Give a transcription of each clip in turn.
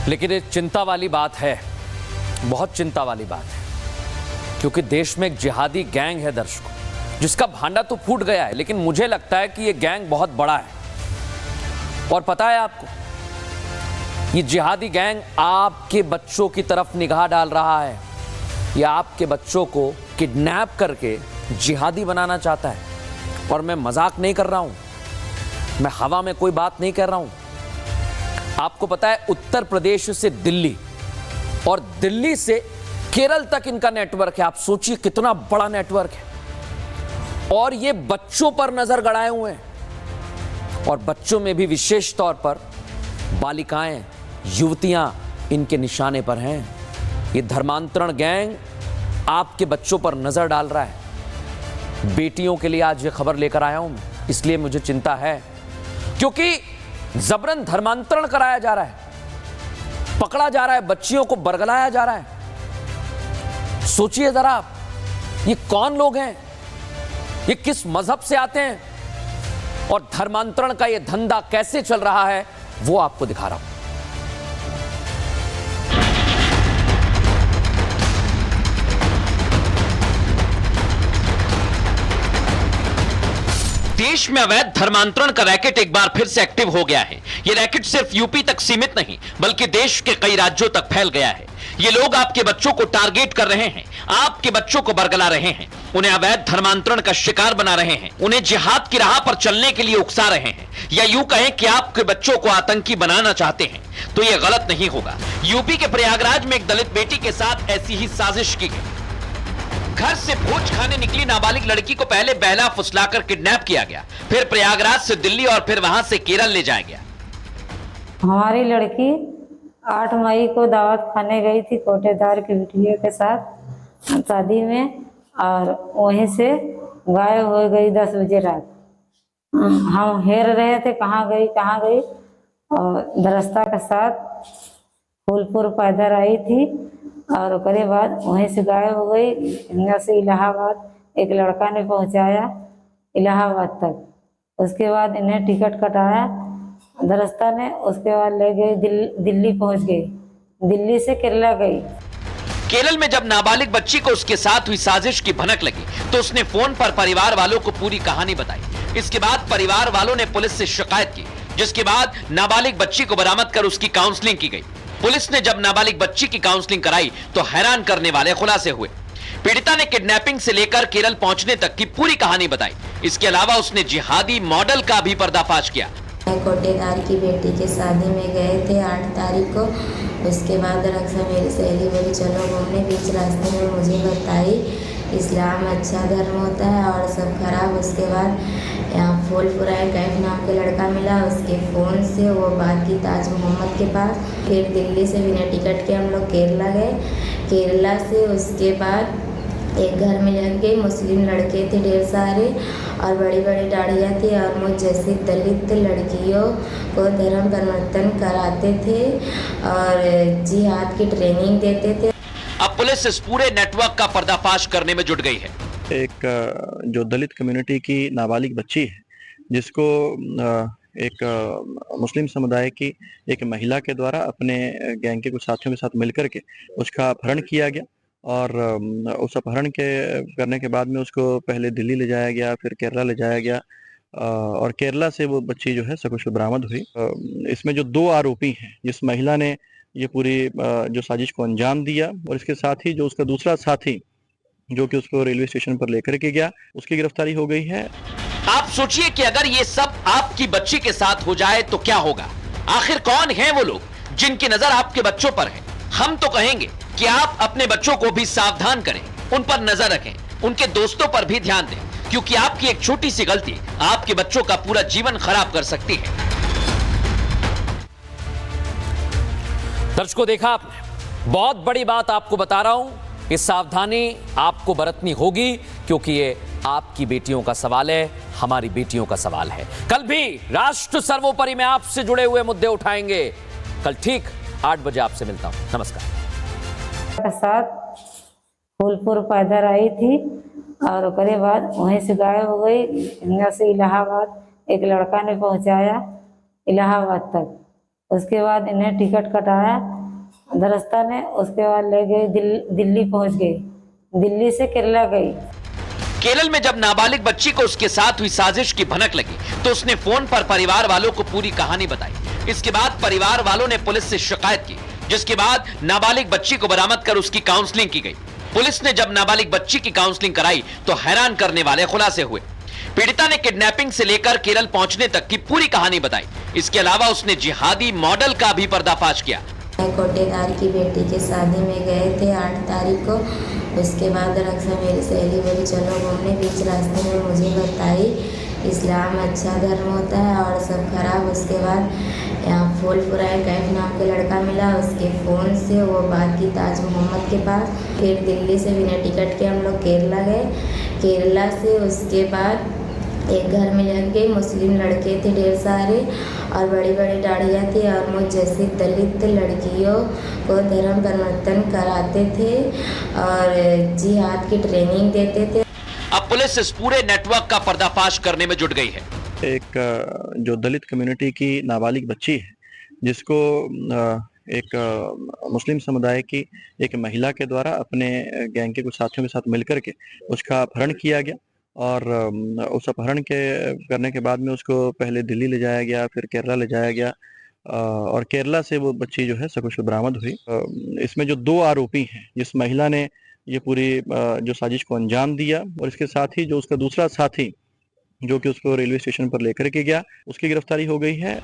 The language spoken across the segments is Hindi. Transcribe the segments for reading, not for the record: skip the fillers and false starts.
लेकिन ये चिंता वाली बात है, बहुत चिंता वाली बात है, क्योंकि देश में एक जिहादी गैंग है दर्शकों, जिसका भांडा तो फूट गया है, लेकिन मुझे लगता है कि ये गैंग बहुत बड़ा है। और पता है आपको, ये जिहादी गैंग आपके बच्चों की तरफ निगाह डाल रहा है। ये आपके बच्चों को किडनैप करके जिहादी बनाना चाहता है। और मैं मजाक नहीं कर रहा हूं, मैं हवा में कोई बात नहीं कर रहा हूं। आपको पता है, उत्तर प्रदेश से दिल्ली और दिल्ली से केरल तक इनका नेटवर्क है। आप सोचिए कितना बड़ा नेटवर्क है। और ये बच्चों पर नजर गड़ाए हुए हैं, और बच्चों में भी विशेष तौर पर बालिकाएं, युवतियां इनके निशाने पर हैं। ये धर्मांतरण गैंग आपके बच्चों पर नजर डाल रहा है। बेटियों के लिए आज ये खबर लेकर आया हूं, इसलिए मुझे चिंता है, क्योंकि जबरन धर्मांतरण कराया जा रहा है, पकड़ा जा रहा है, बच्चियों को बरगलाया जा रहा है। सोचिए जरा आप, ये कौन लोग हैं, ये किस मजहब से आते हैं, और धर्मांतरण का ये धंधा कैसे चल रहा है वो आपको दिखा रहा हूं। देश में अवैध धर्मांतरण का रैकेट एक बार फिर से एक्टिव हो गया है। यह रैकेट सिर्फ यूपी तक सीमित नहीं, बल्कि देश के कई राज्यों तक फैल गया है। ये लोग आपके बच्चों को टारगेट कर रहे हैं, आपके बच्चों को बरगला रहे हैं, उन्हें अवैध धर्मांतरण का शिकार बना रहे हैं, उन्हें जिहाद की राह पर चलने के लिए उकसा रहे हैं, या यूं कहें कि आपके बच्चों को आतंकी बनाना चाहते हैं। तो यह गलत नहीं होगा। यूपी के प्रयागराज में एक दलित बेटी के साथ ऐसी ही साजिश की गई। घर से भोज खाने निकली नाबालिग लड़की को पहले बहला फुसलाकर किडनैप किया गया, फिर प्रयागराज से दिल्ली और फिर वहां से केरल ले जाया गया। हमारी लड़की 8 मई को दावत खाने गई थी कोटेदार की बिटिया के साथ शादी में, और वहीं से गायब हो गई 10 बजे रात। हम हेर रहे थे कहाँ गई, और दरस्ता के साथ फूलपुर पैदल आई थी, और उसके बाद वहीं से गायब हो गई। यहाँ से इलाहाबाद एक लड़का ने पहुंचाया इलाहाबाद तक। उसके बाद इन्हें टिकट कटाया दरस्ता ने, उसके बाद ले गई दिल्ली पहुंच गई, दिल्ली से केरला गई। केरल में जब नाबालिग बच्ची को उसके साथ हुई साजिश की भनक लगी, तो उसने फोन पर परिवार वालों को पूरी कहानी बताई। इसके बाद परिवार वालों ने पुलिस से शिकायत की, जिसके बाद नाबालिग बच्ची को बरामद कर उसकी काउंसलिंग की गई। पुलिस ने जब नाबालिग बच्ची की काउंसलिंग कराई तो हैरान करने वाले खुलासे हुए। पीड़िता ने किडनैपिंग से लेकर केरल पहुंचने तक की पूरी कहानी बताई। इसके अलावा उसने जिहादी मॉडल का भी पर्दाफाश किया। कोटेदार की बेटी के शादी में गए थे 8 तारीख को। उसके बाद रक्षा मेरी सहेली बोली चलो घूमने, बीच रास्ते में मुझे बताई इस्लाम अच्छा धर्म होता है और सब खराब। उसके बाद यहाँ फूलपुरा कैफ नाम के लड़का मिला, उसके फ़ोन से वो बात की ताज मोहम्मद के पास। फिर दिल्ली से बिना टिकट के हम लोग केरला गए। केरला से उसके बाद एक घर में लग गई, मुस्लिम लड़के थे ढेर सारे और बड़ी बड़ी दाढ़ियाँ थी, और मुझ जैसी दलित लड़कियों को धर्म परिवर्तन कराते थे और जिहाद की ट्रेनिंग देते थे। अब पुलिस इस पूरे नेटवर्क का पर्दाफाश करने में जुट गई है। एक जो दलित कम्युनिटी की नाबालिग बच्ची है, जिसको एक मुस्लिम समुदाय की एक महिला के द्वारा अपने गैंग के कुछ साथियों के साथ मिलकर के उसका अपहरण किया गया, और उस अपहरण के करने के बाद में उसको पहले दिल्ली ले जाया गया, फिर केरला ले जाया गया, और केरला से वो बच्ची जो है सकुशल बरामद हुई। इसमें जो 2 आरोपी हैं, जिस महिला ने ये पूरी जो साजिश को अंजाम दिया, और इसके साथ ही जो उसका दूसरा साथी जो कि उसको रेलवे स्टेशन पर लेकर के गया, उसकी गिरफ्तारी हो गई है। आप सोचिए कि अगर ये सब आपकी बच्ची के साथ हो जाए तो क्या होगा। आखिर कौन हैं वो लोग जिनकी नजर आपके बच्चों पर है। हम तो कहेंगे कि आप अपने बच्चों को भी सावधान करें, उन पर नजर रखें, उनके दोस्तों पर भी ध्यान दें, क्योंकि आपकी एक छोटी सी गलती आपके बच्चों का पूरा जीवन खराब कर सकती है। दर्शकों, देखा आपने, बहुत बड़ी बात आपको बता रहा हूं कि सावधानी आपको बरतनी होगी, क्योंकि ये आपकी बेटियों का सवाल है, हमारी बेटियों का सवाल है। कल भी राष्ट्र सर्वोपरि में आपसे जुड़े हुए मुद्दे उठाएंगे। कल ठीक 8 बजे आपसे मिलता हूं। नमस्कार। के साथ फूलपुर पैदल आई थी, और उसके बाद वहीं से गायब हो गई। यहाँ से इलाहाबाद एक लड़का ने पहुंचाया इलाहाबाद तक। उसके बाद इन्हें टिकट कटाया दरस्ता ने। उसके बाद ले गए दिल्ली पहुंच गई, दिल्ली से केरला गई। केरल में जब नाबालिग बच्ची को उसके साथ हुई साजिश की भनक लगी तो उसने फोन पर परिवार वालों को पूरी कहानी बताई। इसके बाद परिवार वालों ने पुलिस से शिकायत की, जिसके बाद नाबालिग बच्ची को बरामद कर उसकी काउंसलिंग की गई। पुलिस ने जब नाबालिग बच्ची की काउंसलिंग कराई तो हैरान करने वाले खुलासे हुए। पीड़िता ने किडनैपिंग से लेकर केरल पहुंचने तक की पूरी कहानी बताई। इसके अलावा उसने जिहादी मॉडल का भी पर्दाफाश किया। कोटेदार की बेटी के शादी में गए थे 8 तारीख को। उसके बाद रक्षा मेरी सहेली बोली चलो घूमने, बीच रास्ते में मुझे बताई इस्लाम अच्छा धर्म होता है और सब खराब। उसके बाद यहाँ फूलपुरा कैफ नाम के लड़का मिला, उसके फ़ोन से वो बात की ताज मोहम्मद के पास। फिर दिल्ली से बिना टिकट के हम लोग केरला गए। केरला से उसके बाद एक घर में लग गए, मुस्लिम लड़के थे ढेर सारे और बड़ी बड़ी दाढ़ियाँ थी और मुझ जैसी दलित लड़कियों को धर्म परिवर्तन कराते थे और जिहाद की ट्रेनिंग देते थे। अब पुलिस इस पूरे नेटवर्क का पर्दाफाश करने में जुट गई है। एक जो दलित कम्युनिटी की नाबालिग बच्ची है, जिसको एक मुस्लिम समुदाय की एक महिला के द्वारा अपने गैंग के कुछ साथियों के साथ मिलकर के उसका अपहरण किया गया और उस अपहरण के करने के बाद में उसको पहले दिल्ली ले जाया गया, फिर केरला ले जाया गया और केरला से वो बच्ची जो है सकुशल बरामद हुई। इसमें जो 2 आरोपी हैं, जिस महिला ने ये पूरी जो साजिश को अंजाम दिया और इसके साथ ही जो उसका दूसरा साथी जो कि उसको रेलवे स्टेशन पर लेकर के गया, उसकी गिरफ्तारी हो गई है।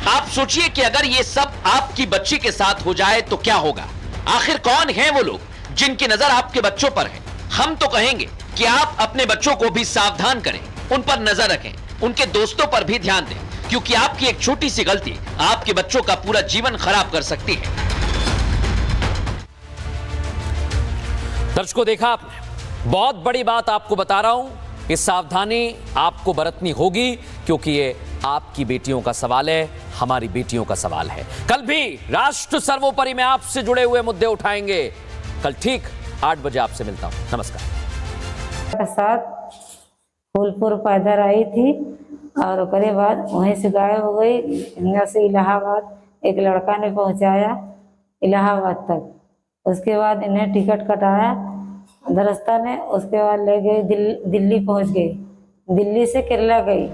आप सोचिए कि अगर ये सब आपकी बच्ची के साथ हो जाए तो क्या होगा। आखिर कौन हैं वो लोग जिनकी नजर आपके बच्चों पर है। हम तो कहेंगे कि आप अपने बच्चों को भी सावधान करें, उन पर नजर रखें, उनके दोस्तों पर भी ध्यान दें, क्योंकि आपकी एक छोटी सी गलती आपके बच्चों का पूरा जीवन खराब कर सकती है। दर्शकों, देखा आपने, बहुत बड़ी बात आपको बता रहा हूं कि सावधानी आपको बरतनी होगी, क्योंकि ये आपकी बेटियों का सवाल है, हमारी बेटियों का सवाल है। कल भी राष्ट्र सर्वोपरि में आपसे जुड़े हुए मुद्दे उठाएंगे। कल ठीक 8 बजे आपसे मिलता हूं। नमस्कार। के साथ फूलपुर पैदल आई थी और उसके बाद वहीं से गायब हो गई। यहाँ से इलाहाबाद एक लड़का ने पहुंचाया इलाहाबाद तक। उसके बाद इन्हें टिकट कटाया दरस्ता ने। उसके बाद ले गए दिल्ली पहुंच गई, दिल्ली से केरला गई।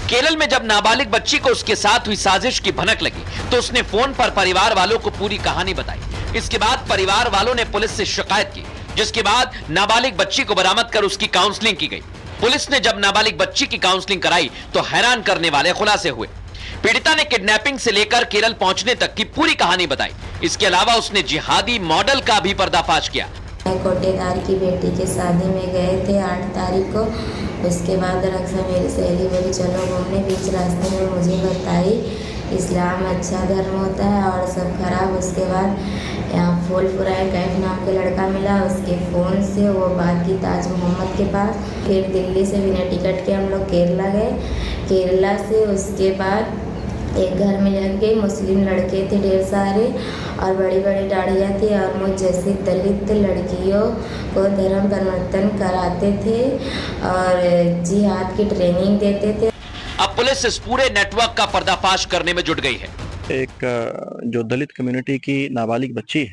केरल में जब नाबालिग बच्ची को उसके साथ हुई साजिश की भनक लगी तो उसने फोन पर परिवार वालों को पूरी कहानी बताई। इसके बाद परिवार वालों ने पुलिस से शिकायत की, जिसके बाद नाबालिग बच्ची को बरामद कर उसकी काउंसलिंग की गई। पुलिस ने जब नाबालिग बच्ची की काउंसलिंग कराई तो हैरान करने वाले खुलासे हुए। पीड़िता ने किडनैपिंग से लेकर केरल पहुंचने तक की पूरी कहानी बताई। इसके अलावा उसने जिहादी मॉडल का भी पर्दाफाश किया। कोटेदार की बेटी के शादी में गए थे 8 तारीख को। उसके बाद रक्षा मेरी सहेली बोली चलो घूमने, बीच रास्ते में मुझे बताई इस्लाम अच्छा धर्म होता है और सब खराब। उसके बाद यहाँ फूलपुरा कैफ नाम के लड़का मिला, उसके फ़ोन से वो बात की ताज मोहम्मद के पास। फिर दिल्ली से बिना टिकट के हम लोग केरला गए। केरला से उसके बाद एक घर में लग गए, मुस्लिम लड़के थे ढेर सारे और बड़ी बड़ी दाढ़ियाँ थी और मुझ जैसी दलित लड़कियों को धर्म परिवर्तन कराते थे और जिहाद की ट्रेनिंग देते थे। अब पुलिस इस पूरे नेटवर्क का पर्दाफाश करने में जुट गई है। एक जो दलित कम्युनिटी की नाबालिग बच्ची है,